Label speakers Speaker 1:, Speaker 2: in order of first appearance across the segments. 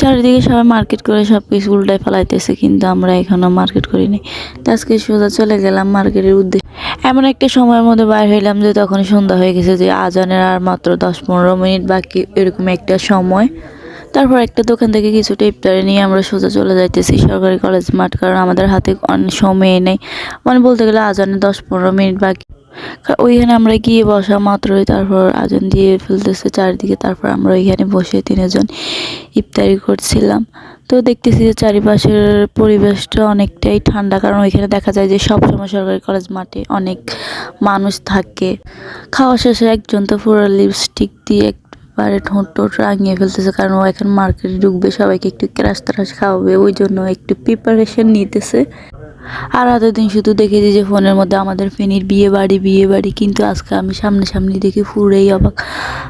Speaker 1: চারিদিকে সবাই মার্কেট করে সব কিছু উল্টায় ফেলাইতেছে, কিন্তু আমরা এখনো মার্কেট করিনি। তো আজকে সোজা চলে গেলাম মার্কেটের উদ্দেশ্যে। এমন একটা সময়ের মধ্যে বাইর হইলাম যে তখন সন্ধ্যা হয়ে গেছে, যে আজানের আর মাত্র 10-15 মিনিট বাকি, এরকম একটা সময়। তারপর একটা দোকান থেকে কিছুটা ইফতারি নিয়ে আমরা সোজা চলে যাইতেছি সরকারি কলেজ মাঠ, কারণ আমাদের হাতে অনেক সময় নেই, মানে বলতে গেলে আজানে 10-15 মিনিট বাকি। ওইখানে আমরা গিয়ে বসা মাত্রই তারপর আজান দিয়ে ফেলতেছে চারিদিকে। তারপর আমরা ওইখানে বসে তিনজন ইফতারি করছিলাম। তো দেখতেছি যে চারিপাশের পরিবেশটা অনেকটাই ঠান্ডা, কারণ ওইখানে দেখা যায় যে সবসময় সরকারি কলেজ মাঠে অনেক মানুষ থাকে। খাওয়া শেষে একজন তো পুরো লিপস্টিক দিয়ে একবারে ঠোঁট রাঙিয়ে ফেলতেছে, কারণ ও এখন মার্কেটে ঢুকবে, সবাইকে একটু ক্রাশ ত্রাশ খাওয়াবে, ওই জন্য একটু প্রিপারেশন নিতেছে। আর এতদিন শুধু দেখেছি যে ফোনের মধ্যে আমাদের ফেনীর বিয়ে বাড়ি, কিন্তু আজকে আমি সামনাসামনি দেখে পুরোই অবাক।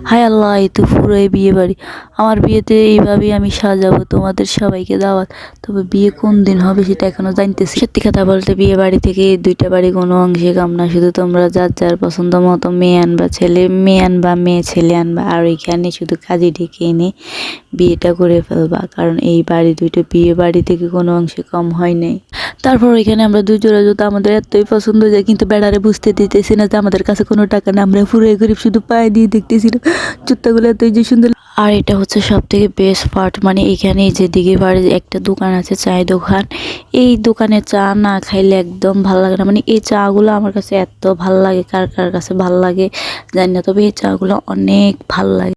Speaker 1: হায় আল্লাহ, এই তো পুরোই বিয়ে বাড়ি। আমার বিয়েতে এইভাবেই আমি সাজাবো, তোমাদের সবাইকে দাওয়াত। তবে বিয়ে কোন দিন হবে সেটা এখনো জানতেছি। সত্যি কথা বলতে বিয়ে বাড়ি থেকে এই দুইটা বাড়ি কোনো অংশে কাম না, শুধু তোমরা যার যার পছন্দ মতো মেয়ে আনবা, মেয়ে ছেলে আনবা, আর ওইখানে শুধু কাজী ডেকে এনে বিয়েটা করে ফেলবা, কারণ এই বাড়ি দুইটা বিয়ে বাড়ি থেকে কোনো অংশে কম হয় নাই। তারপর ওইখানে আমরা দুই জোড়া জুতা আমাদের এতই পছন্দ হয়ে যায়, কিন্তু বেড়ারে বুঝতে দিতেছি না যে আমাদের কাছে কোনো টাকা না, আমরা পুরোই গরিব, শুধু পায়ে দিয়ে দেখতেছিলাম জুতাগুলো এতই যে সুন্দর। আর এটা হচ্ছে সব থেকে বেস্ট পার্ট, মানে এখানে যে দিকে বাড়ি একটা দোকান আছে, চায়ের দোকান। এই দোকানে চা না খাইলে একদম ভালো লাগে না, মানে এই চাগুলো আমার কাছে এত ভাল লাগে, কার কার কাছে ভাল লাগে জানি না, তবে এই চাগুলো অনেক ভাল লাগে।